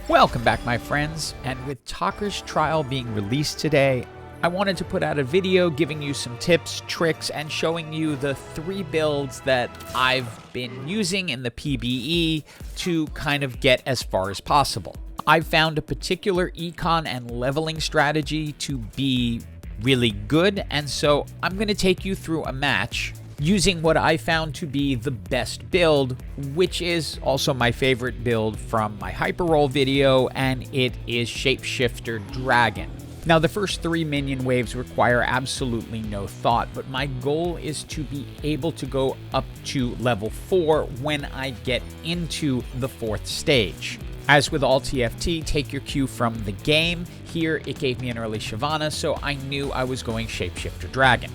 Welcome back, my friends, and with Tocker's trial being released today, I wanted to put out a video giving you some tips, tricks, and showing you the 3 builds that I've been using in the PBE to kind of get as far as possible. I've found a particular econ and leveling strategy to be really good, and so I'm going to take you through a match using what I found to be the best build, which is also my favorite build from my hyperroll video, and it is Shapeshifter Dragon. Now, the first 3 minion waves require absolutely no thought, but my goal is to be able to go up to level 4 when I get into the 4th stage. As with all TFT, take your cue from the game. Here, it gave me an early Shyvana, so I knew I was going Shapeshifter Dragon.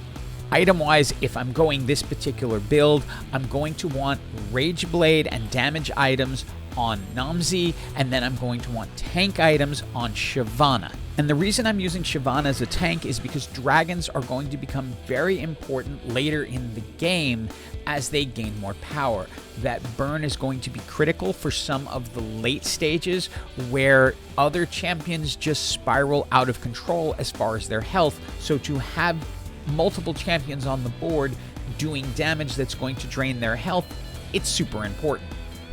Item-wise, if I'm going this particular build, I'm going to want Rageblade and damage items on Nomsy, and then I'm going to want tank items on Shyvana. And the reason I'm using Shyvana as a tank is because dragons are going to become very important later in the game as they gain more power. That burn is going to be critical for some of the late stages where other champions just spiral out of control as far as their health. So to have multiple champions on the board doing damage that's going to drain their health, it's super important.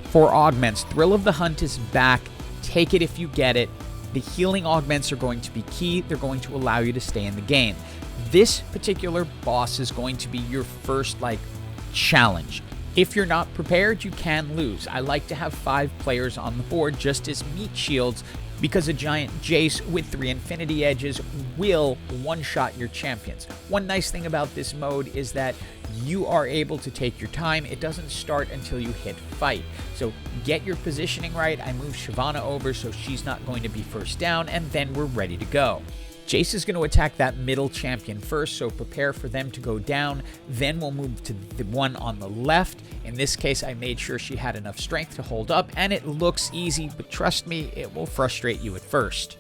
For augments, Thrill of the Hunt is back. Take it if you get it. The healing augments are going to be key. They're going to allow you to stay in the game. This particular boss is going to be your first challenge. If you're not prepared, you can lose. I like to have 5 players on the board just as meat shields, because a giant Jace with 3 infinity edges will one-shot your champions. One nice thing about this mode is that you are able to take your time. It doesn't start until you hit fight. So get your positioning right. I move Shyvana over so she's not going to be first down, and then we're ready to go. Jace is going to attack that middle champion first, so prepare for them to go down. Then we'll move to the one on the left. In this case, I made sure she had enough strength to hold up, and it looks easy, but trust me, it will frustrate you at first.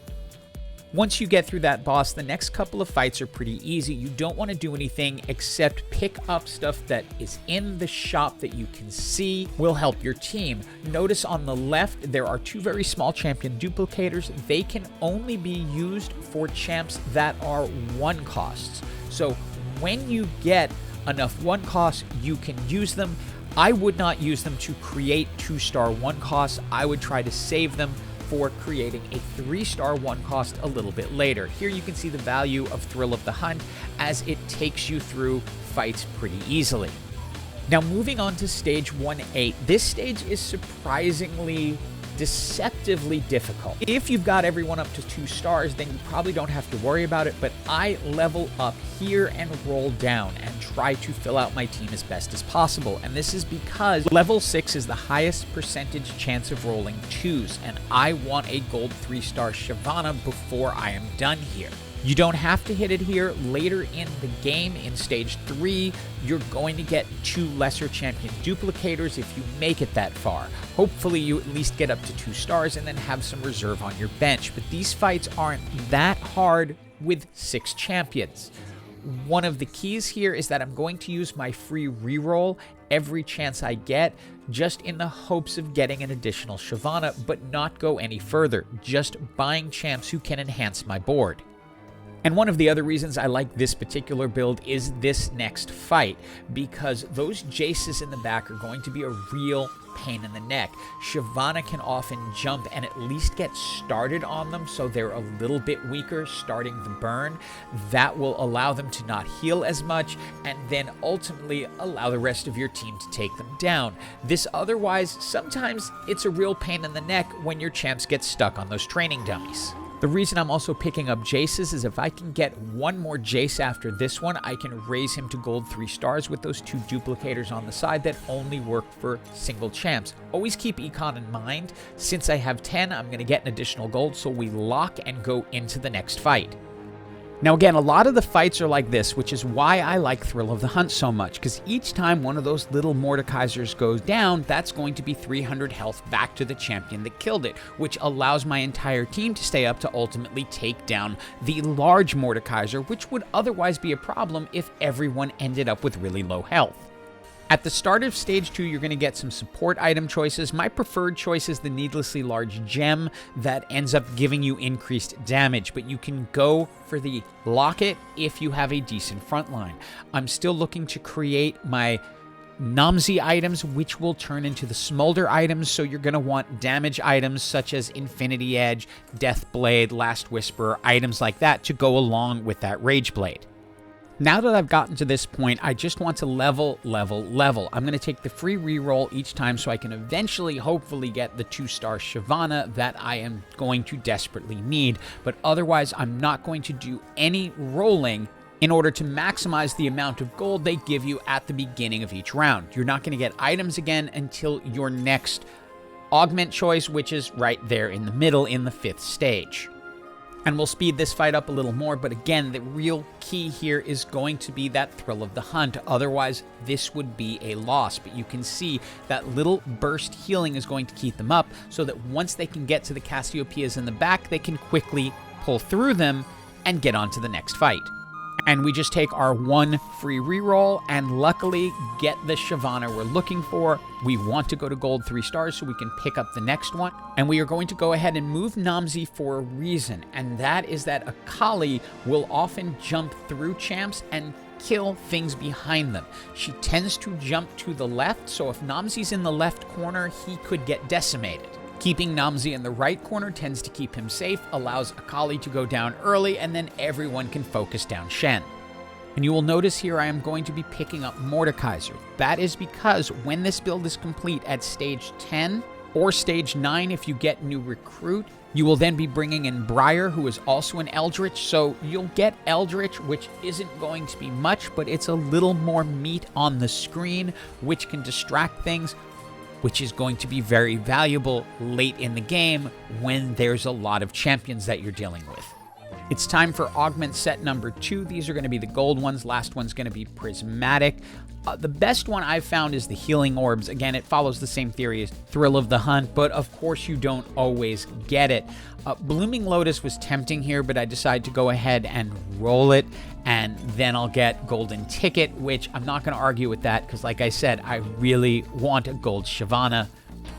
Once you get through that boss, the next couple of fights are pretty easy. You don't want to do anything except pick up stuff that is in the shop that you can see will help your team. Notice on the left, there are 2 very small champion duplicators. They can only be used for champs that are 1 costs. So when you get enough 1 costs, you can use them. I would not use them to create 2-star 1 costs. I would try to save them for creating a 3-star 1 cost a little bit later. Here you can see the value of Thrill of the Hunt as it takes you through fights pretty easily. Now moving on to stage 1-8, this stage is surprisingly deceptively difficult. If you've got everyone up to 2 stars, then you probably don't have to worry about it, but I level up here and roll down and try to fill out my team as best as possible. And this is because level 6 is the highest percentage chance of rolling 2s, and I want a gold 3-star Shyvana before I am done here. You don't have to hit it here. Later in the game, in stage 3, you're going to get 2 lesser champion duplicators if you make it that far. Hopefully you at least get up to 2 stars and then have some reserve on your bench. But these fights aren't that hard with 6 champions. One of the keys here is that I'm going to use my free reroll every chance I get, just in the hopes of getting an additional Shyvana, but not go any further, just buying champs who can enhance my board. And one of the other reasons I like this particular build is this next fight, because those Jaces in the back are going to be a real pain in the neck. Shyvana can often jump and at least get started on them, so they're a little bit weaker starting the burn. That will allow them to not heal as much, and then ultimately allow the rest of your team to take them down. This otherwise, sometimes it's a real pain in the neck when your champs get stuck on those training dummies. The reason I'm also picking up Jaces is if I can get 1 more Jace after this one, I can raise him to gold 3 stars with those 2 duplicators on the side that only work for single champs. Always keep Econ in mind. Since I have 10, I'm going to get an additional gold, so we lock and go into the next fight. Now again, a lot of the fights are like this, which is why I like Thrill of the Hunt so much, because each time one of those little Mordekaisers goes down, that's going to be 300 health back to the champion that killed it, which allows my entire team to stay up to ultimately take down the large Mordekaiser, which would otherwise be a problem if everyone ended up with really low health. At the start of Stage 2, you're going to get some support item choices. My preferred choice is the needlessly large gem that ends up giving you increased damage, but you can go for the locket if you have a decent frontline. I'm still looking to create my Nomsy items, which will turn into the smolder items, so you're going to want damage items such as Infinity Edge, Deathblade, Last Whisper, items like that to go along with that Rageblade. Now that I've gotten to this point, I just want to level. I'm going to take the free reroll each time so I can eventually, hopefully, get the 2-star Shyvana that I am going to desperately need. But otherwise, I'm not going to do any rolling in order to maximize the amount of gold they give you at the beginning of each round. You're not going to get items again until your next augment choice, which is right there in the middle in the 5th stage. And we'll speed this fight up a little more, but again, the real key here is going to be that thrill of the hunt. Otherwise, this would be a loss. But you can see that little burst healing is going to keep them up so that once they can get to the Cassiopeias in the back, they can quickly pull through them and get on to the next fight. And we just take our 1 free reroll and luckily get the Shyvana we're looking for. We want to go to gold 3 stars so we can pick up the next one. And we are going to go ahead and move Nomsy for a reason. And that is that Akali will often jump through champs and kill things behind them. She tends to jump to the left, so if Nomsy's in the left corner, he could get decimated. Keeping Nomsy in the right corner tends to keep him safe, allows Akali to go down early, and then everyone can focus down Shen. And you will notice here I am going to be picking up Mordekaiser. That is because when this build is complete at stage 10 or stage 9 if you get new recruit, you will then be bringing in Briar, who is also an Eldritch, so you'll get Eldritch, which isn't going to be much, but it's a little more meat on the screen, which can distract things, which is going to be very valuable late in the game when there's a lot of champions that you're dealing with. It's time for augment set number 2. These are going to be the gold ones. Last one's going to be prismatic. The best one I've found is the healing orbs. Again, it follows the same theory as thrill of the hunt, but of course you don't always get it. Blooming Lotus was tempting here, but I decided to go ahead and roll it, and then I'll get golden ticket, which I'm not going to argue with that because, like I said, I really want a gold Shyvana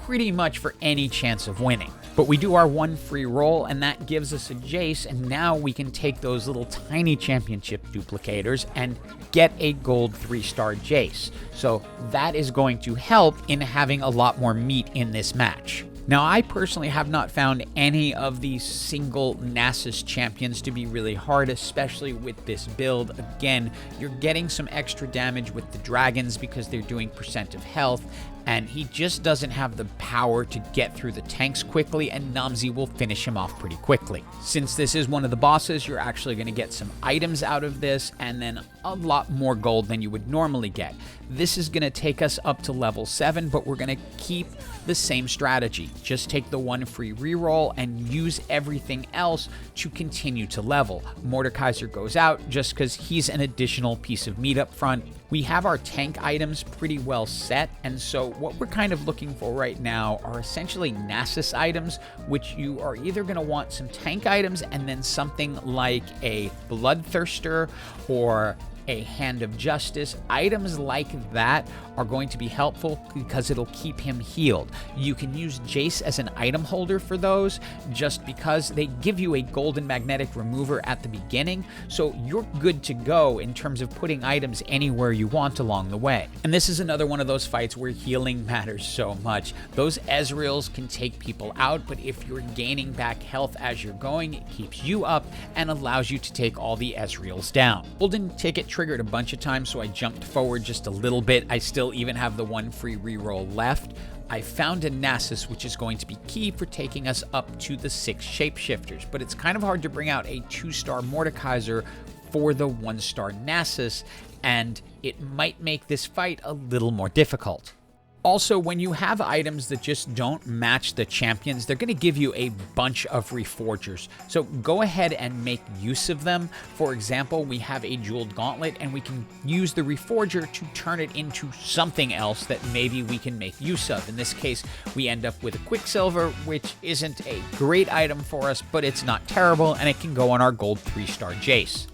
pretty much for any chance of winning. But we do our 1 free roll, and that gives us a Jace, and now we can take those little tiny championship duplicators and get a gold 3-star Jace. So that is going to help in having a lot more meat in this match. Now, I personally have not found any of these single Nasus champions to be really hard, especially with this build. Again, you're getting some extra damage with the dragons because they're doing % of health, and he just doesn't have the power to get through the tanks quickly, and Nomsy will finish him off pretty quickly. Since this is one of the bosses, you're actually going to get some items out of this, and then a lot more gold than you would normally get. This is going to take us up to level 7, but we're going to keep the same strategy. Just take the 1 free reroll and use everything else to continue to level. Mordekaiser goes out just because he's an additional piece of meat up front. We have our tank items pretty well set, and so what we're kind of looking for right now are essentially Nasus items, which you are either going to want some tank items and then something like a Bloodthirster or a Hand of Justice. Items like that are going to be helpful because it'll keep him healed. You can use Jace as an item holder for those just because they give you a golden magnetic remover at the beginning, so you're good to go in terms of putting items anywhere you want along the way. And this is another one of those fights where healing matters so much. Those Ezreals can take people out, but if you're gaining back health as you're going, it keeps you up and allows you to take all the Ezreals down. Golden ticket triggered a bunch of times, so I jumped forward just a little bit. I still even have the 1 free reroll left. I found a Nasus, which is going to be key for taking us up to the 6 shapeshifters, but it's kind of hard to bring out a 2-star Mordekaiser for the 1-star Nasus, and it might make this fight a little more difficult. Also, when you have items that just don't match the champions, they're going to give you a bunch of reforgers. So go ahead and make use of them. For example, we have a jeweled gauntlet, and we can use the reforger to turn it into something else that maybe we can make use of. In this case, we end up with a Quicksilver, which isn't a great item for us, but it's not terrible, and it can go on our gold 3-star Jace.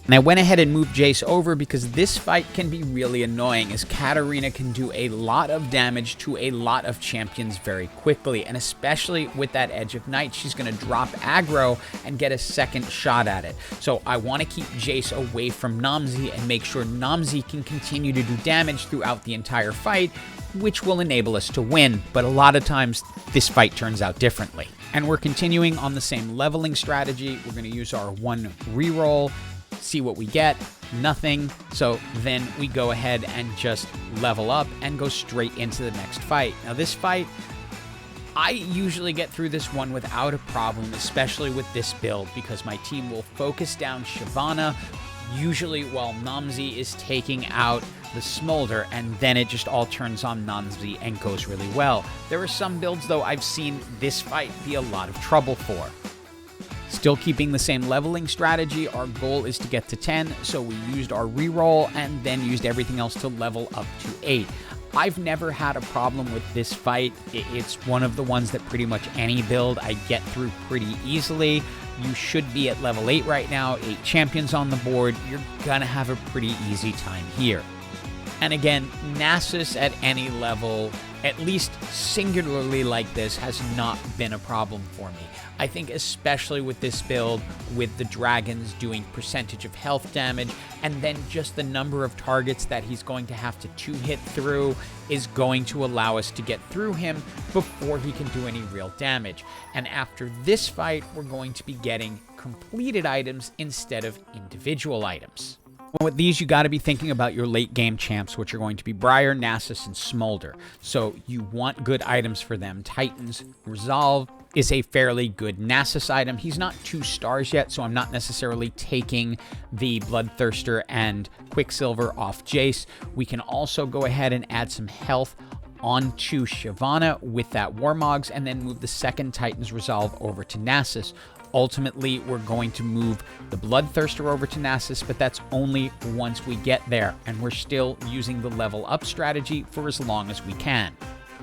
And I went ahead and moved Jace over because this fight can be really annoying, as Katarina can do a lot of damage to a lot of champions very quickly, and especially with that Edge of Night, she's going to drop aggro and get a second shot at it. So I want to keep Jace away from Nomsy and make sure Nomsy can continue to do damage throughout the entire fight, which will enable us to win, but a lot of times this fight turns out differently. And we're continuing on the same leveling strategy. We're going to use our one reroll, see what we get, nothing. So then we go ahead and just level up and go straight into the next fight. Now this fight, I usually get through this one without a problem, especially with this build, because my team will focus down Shyvana, usually while Nomsy is taking out the Smolder, and then it just all turns on Nomsy and goes really well. There are some builds, though, I've seen this fight be a lot of trouble for. Still keeping the same leveling strategy, our goal is to get to 10, so we used our reroll and then used everything else to level up to 8. I've never had a problem with this fight. It's one of the ones that pretty much any build I get through pretty easily. You should be at level 8 right now, 8 champions on the board. You're gonna have a pretty easy time here. And again, Nasus at any level, at least singularly like this, has not been a problem for me. I think especially with this build, with the dragons doing percentage of health damage, and then just the number of targets that he's going to have to 2-hit through is going to allow us to get through him before he can do any real damage. And after this fight, we're going to be getting completed items instead of individual items. Well, with these, you got to be thinking about your late game champs, which are going to be Briar, Nasus, and Smolder. So you want good items for them. Titan's Resolve is a fairly good Nasus item. He's not 2 stars yet, so I'm not necessarily taking the Bloodthirster and Quicksilver off Jace. We can also go ahead and add some health onto Shyvana with that Warmogs, and then move the second Titan's Resolve over to Nasus. Ultimately, we're going to move the Bloodthirster over to Nasus, but that's only once we get there, and we're still using the level up strategy for as long as we can.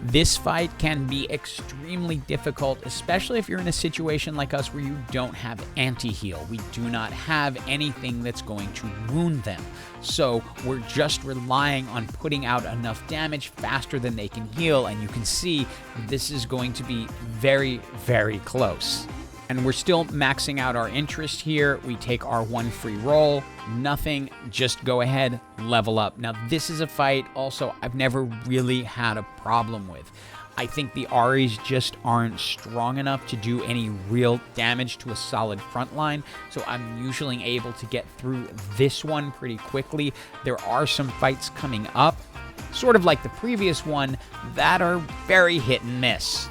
This fight can be extremely difficult, especially if you're in a situation like us where you don't have anti-heal. We do not have anything that's going to wound them. So we're just relying on putting out enough damage faster than they can heal, and you can see this is going to be very, very close. And we're still maxing out our interest here. We take our one free roll, nothing, just go ahead, level up. Now, this is a fight also I've never really had a problem with. I think the Aries just aren't strong enough to do any real damage to a solid frontline, so I'm usually able to get through this one pretty quickly. There are some fights coming up, sort of like the previous one, that are very hit and miss.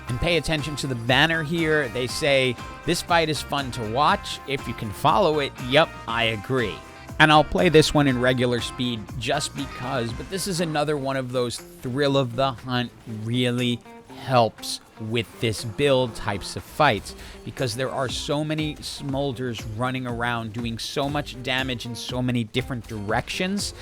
And pay attention to the banner here. They say, this fight is fun to watch. If you can follow it, yep, I agree. And I'll play this one in regular speed just because, but this is another one of those thrill of the hunt really helps with this build types of fights, because there are so many Smolders running around doing so much damage in so many different directions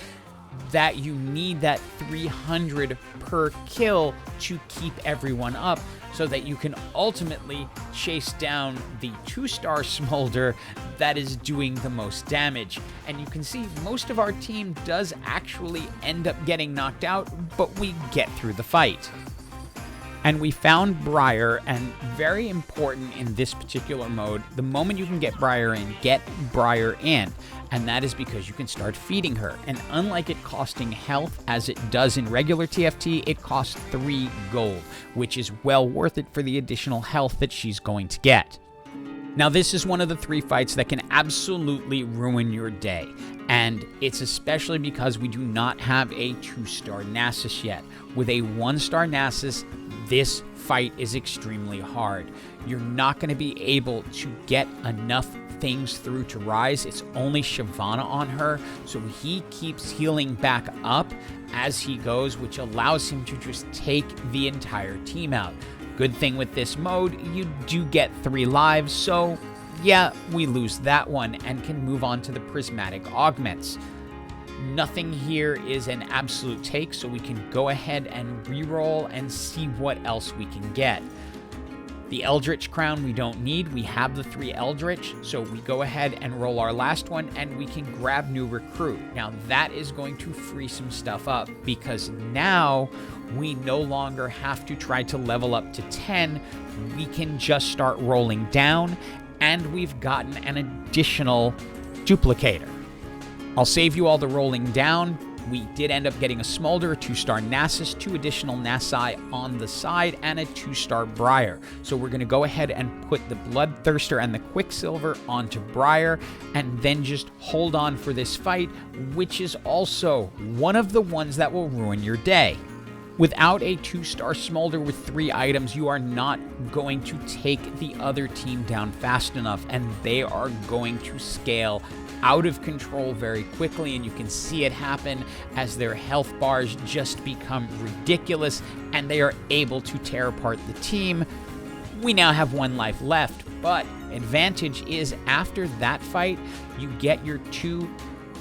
that you need that 300 per kill to keep everyone up, so that you can ultimately chase down the 2-star Smolder that is doing the most damage. And you can see most of our team does actually end up getting knocked out, but we get through the fight. And we found Briar, and very important in this particular mode, the moment you can get Briar in, get Briar in. And that is because you can start feeding her. And unlike it costing health as it does in regular TFT, it costs 3 gold, which is well worth it for the additional health that she's going to get. Now, this is one of the 3 fights that can absolutely ruin your day. And it's especially because we do not have a 2-star Nasus yet. With a 1-star Nasus, this fight is extremely hard. You're not going to be able to get enough things through to rise. It's only Shyvana on her, so he keeps healing back up as he goes, which allows him to just take the entire team out. Good thing with this mode, you do get 3 lives, so yeah, we lose that one and can move on to the prismatic augments. Nothing here is an absolute take, so we can go ahead and reroll and see what else we can get. The Eldritch crown we don't need. We have the 3 Eldritch, so we go ahead and roll our last one, and we can grab new recruit. Now that is going to free some stuff up, because now we no longer have to try to level up to 10. We can just start rolling down, and we've gotten an additional duplicator. I'll save you all the rolling down. We did end up getting a Smolder, a 2-star Nasus, 2 additional Nasi on the side, and a 2-star Briar. So we're going to go ahead and put the Bloodthirster and the Quicksilver onto Briar, and then just hold on for this fight, which is also one of the ones that will ruin your day. Without a 2-star Smolder with 3 items, you are not going to take the other team down fast enough, and they are going to scale out of control very quickly, and you can see it happen as their health bars just become ridiculous, and they are able to tear apart the team. We now have 1 life left, but advantage is after that fight, you get your 2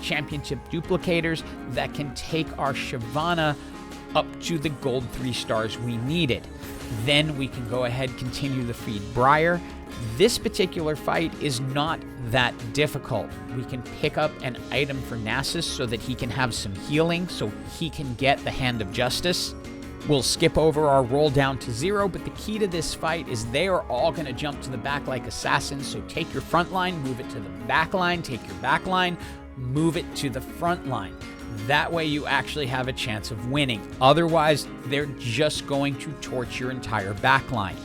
championship duplicators that can take our Shyvana up to the gold 3 stars we needed. Then we can go ahead, continue to feed Briar. This particular fight is not that difficult. We can pick up an item for Nasus so that he can have some healing, so he can get the Hand of Justice. We'll skip over our roll down to 0, but the key to this fight is they are all going to jump to the back like assassins, so take your front line, move it to the back line, take your back line, move it to the front line. That way you actually have a chance of winning. Otherwise, they're just going to torch your entire back line.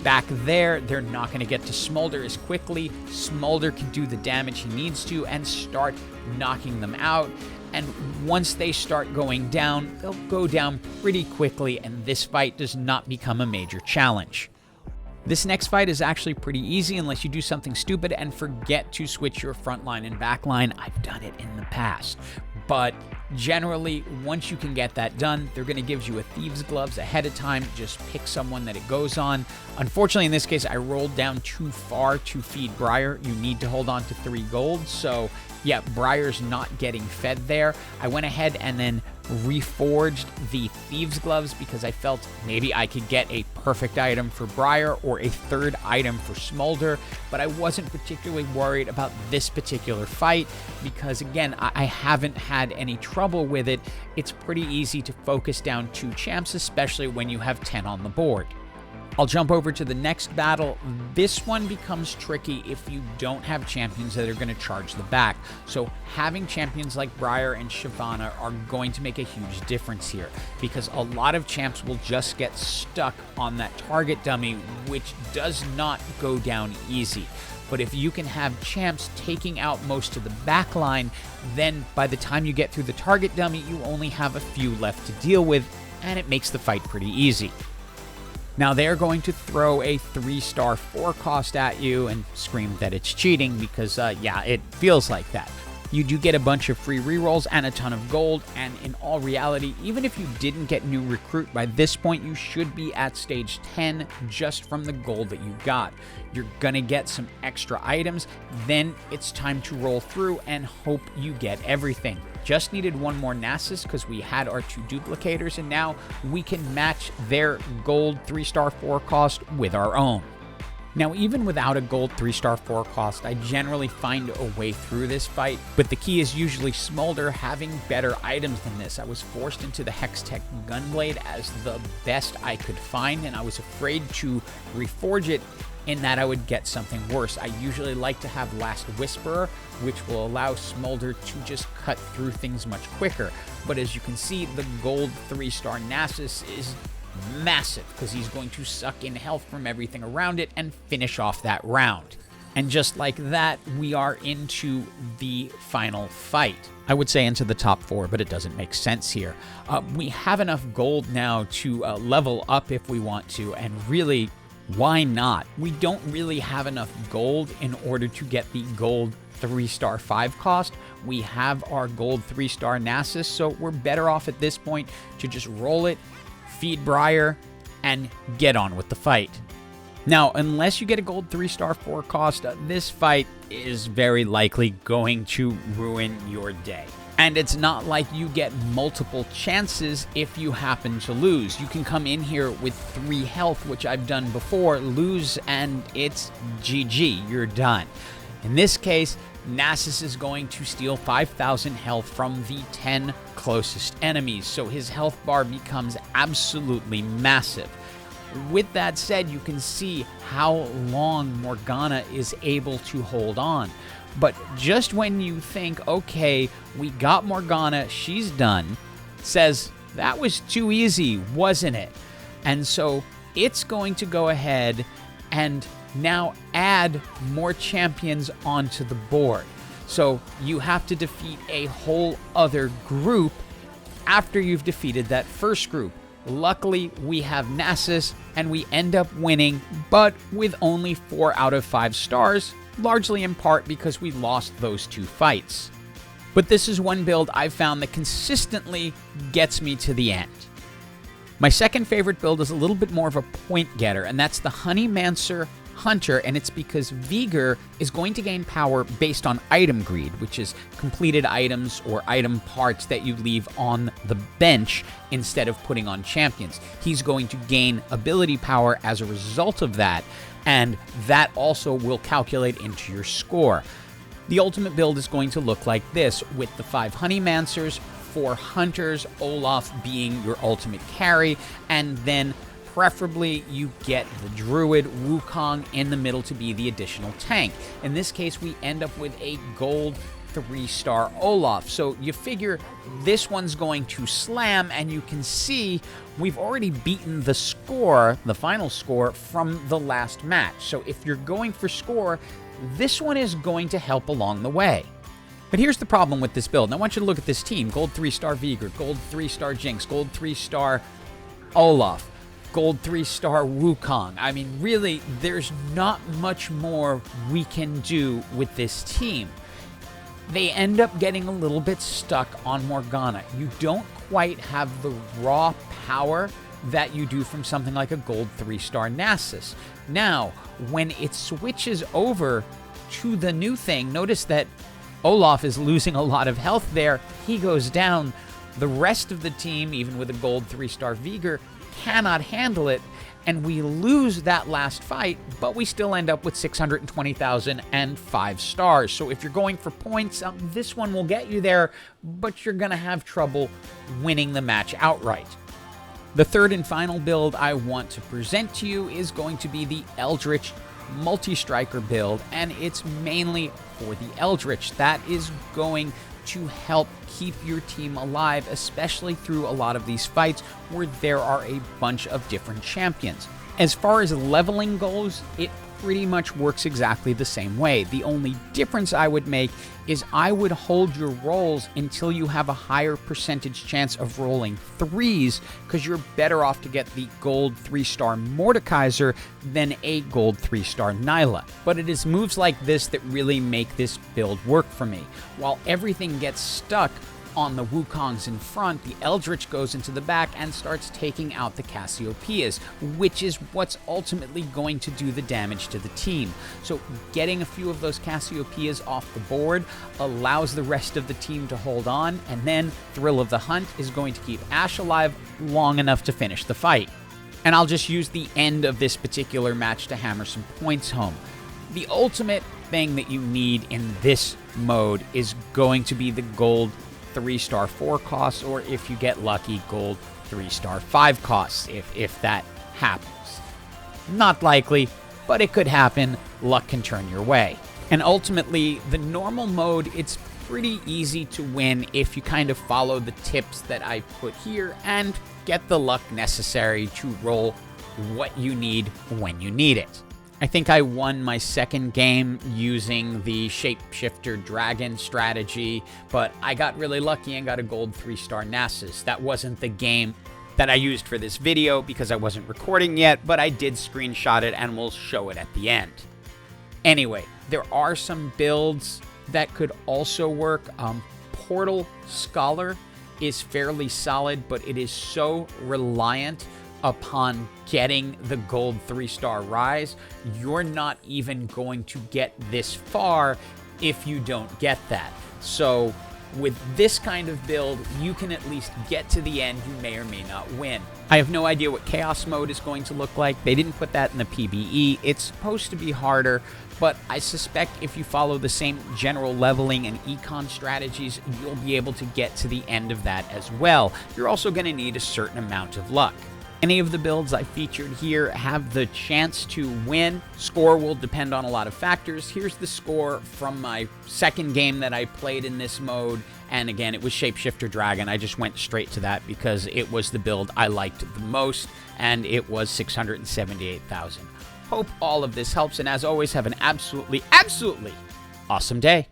Back there, they're not going to get to Smolder as quickly. Smolder can do the damage he needs to and start knocking them out. And once they start going down, they'll go down pretty quickly, and this fight does not become a major challenge. This next fight is actually pretty easy unless you do something stupid and forget to switch your front line and back line. I've done it in the past. But generally, once you can get that done, they're going to give you a Thieves' Gloves ahead of time. Just pick someone that it goes on. Unfortunately, in this case, I rolled down too far to feed Briar. You need to hold on to 3 gold. So, yeah, Briar's not getting fed there. I went ahead and then reforged the Thieves' Gloves because I felt maybe I could get a perfect item for Briar or a 3rd item for Smolder, but I wasn't particularly worried about this particular fight because, again, I haven't had any trouble with it. It's pretty easy to focus down 2 champs, especially when you have 10 on the board. I'll jump over to the next battle. This one becomes tricky if you don't have champions that are going to charge the back. So having champions like Briar and Shyvana are going to make a huge difference here because a lot of champs will just get stuck on that target dummy, which does not go down easy. But if you can have champs taking out most of the back line, then by the time you get through the target dummy, you only have a few left to deal with, and it makes the fight pretty easy. Now they're going to throw a 3-star 4-cost at you and scream that it's cheating because, yeah, it feels like that. You do get a bunch of free rerolls and a ton of gold, and in all reality, even if you didn't get new recruit by this point, you should be at stage 10 just from the gold that you got. You're gonna get some extra items, then it's time to roll through and hope you get everything. Just needed 1 more Nasus because we had our 2 duplicators, and now we can match their gold 3-star 4-cost with our own. Now, even without a gold 3-star 4-cost, I generally find a way through this fight, but the key is usually Smolder having better items than this. I was forced into the Hextech Gunblade as the best I could find, and I was afraid to reforge it in that I would get something worse. I usually like to have Last Whisperer, which will allow Smolder to just cut through things much quicker. But as you can see, the gold 3-star Nasus is massive because he's going to suck in health from everything around it and finish off that round. And just like that, we are into the final fight. I would say into the top 4, but it doesn't make sense here. We have enough gold now to level up if we want to, and really, why not? We don't really have enough gold in order to get the gold 3-star 5-cost. We have our gold 3-star Nasus, so we're better off at this point to just roll it, feed Briar, and get on with the fight. Now, unless you get a gold 3-star 4-cost, this fight is very likely going to ruin your day. And it's not like you get multiple chances if you happen to lose. You can come in here with 3 health, which I've done before, lose, and it's GG, you're done. In this case, Nasus is going to steal 5,000 health from the 10 closest enemies, so his health bar becomes absolutely massive. With that said, you can see how long Morgana is able to hold on. But just when you think, okay, we got Morgana, she's done, says, that was too easy, wasn't it? And so it's going to go ahead and now add more champions onto the board. So you have to defeat a whole other group after you've defeated that first group. Luckily, we have Nasus, and we end up winning, but with only 4 out of 5 stars, largely in part because we lost those 2 fights. But this is one build I've found that consistently gets me to the end. My second favorite build is a little bit more of a point getter, and that's the Honeymancer Hunter, and it's because Vigor is going to gain power based on item greed, which is completed items or item parts that you leave on the bench instead of putting on champions. He's going to gain ability power as a result of that, and that also will calculate into your score. The ultimate build is going to look like this, with the 5 Honeymancers, 4 Hunters, Olaf being your ultimate carry, and then preferably you get the Druid Wukong in the middle to be the additional tank. In this case, we end up with a gold 3-star Olaf. So you figure this one's going to slam, and you can see we've already beaten the score, the final score, from the last match. So if you're going for score, this one is going to help along the way. But here's the problem with this build. And I want you to look at this team. Gold 3-star Vigor, gold 3-star Jinx, gold 3-star Olaf, gold 3-star Wukong. I mean, really, there's not much more we can do with this team. They end up getting a little bit stuck on Morgana. You don't quite have the raw power that you do from something like a gold 3-star Nasus. Now, when it switches over to the new thing, notice that Olaf is losing a lot of health there. He goes down. The rest of the team, even with a gold 3-star Vigor, cannot handle it, and we lose that last fight, but we still end up with 620,000 and 5 stars. So if you're going for points, this one will get you there, but you're going to have trouble winning the match outright. The third and final build I want to present to you is going to be the Eldritch multi-striker build, and it's mainly for the Eldritch. That is going to help keep your team alive, especially through a lot of these fights where there are a bunch of different champions. As far as leveling goes, it pretty much works exactly the same way. The only difference I would make is I would hold your rolls until you have a higher percentage chance of rolling 3s, because you're better off to get the gold 3-star Mordekaiser than a gold 3-star Nyla. But it is moves like this that really make this build work for me. While everything gets stuck on the Wukongs in front, the Eldritch goes into the back and starts taking out the Cassiopeias, which is what's ultimately going to do the damage to the team. So getting a few of those Cassiopeias off the board allows the rest of the team to hold on, and then Thrill of the Hunt is going to keep Ashe alive long enough to finish the fight. And I'll just use the end of this particular match to hammer some points home. The ultimate thing that you need in this mode is going to be the gold 3-star 4 costs, or if you get lucky, gold 3-star 5 costs, if that happens. Not likely, but it could happen. Luck can turn your way. And ultimately, the normal mode, it's pretty easy to win if you kind of follow the tips that I put here and get the luck necessary to roll what you need when you need it. I think I won my second game using the Shapeshifter Dragon strategy, but I got really lucky and got a gold 3-star Nasus. That wasn't the game that I used for this video because I wasn't recording yet, but I did screenshot it and we'll show it at the end. Anyway, there are some builds that could also work. Portal Scholar is fairly solid, but it is so reliant upon getting the gold 3-star rise. You're not even going to get this far if you don't get that. So with this kind of build, you can at least get to the end. You may or may not win. I have no idea what Chaos Mode is going to look like. They didn't put that in the PvE. It's supposed to be harder, but I suspect if you follow the same general leveling and econ strategies, you'll be able to get to the end of that as well. You're also going to need a certain amount of luck. Any of the builds I featured here have the chance to win. Score will depend on a lot of factors. Here's the score from my second game that I played in this mode. And again, it was Shapeshifter Dragon. I just went straight to that because it was the build I liked the most, and it was 678,000. Hope all of this helps, and as always, have an absolutely awesome day.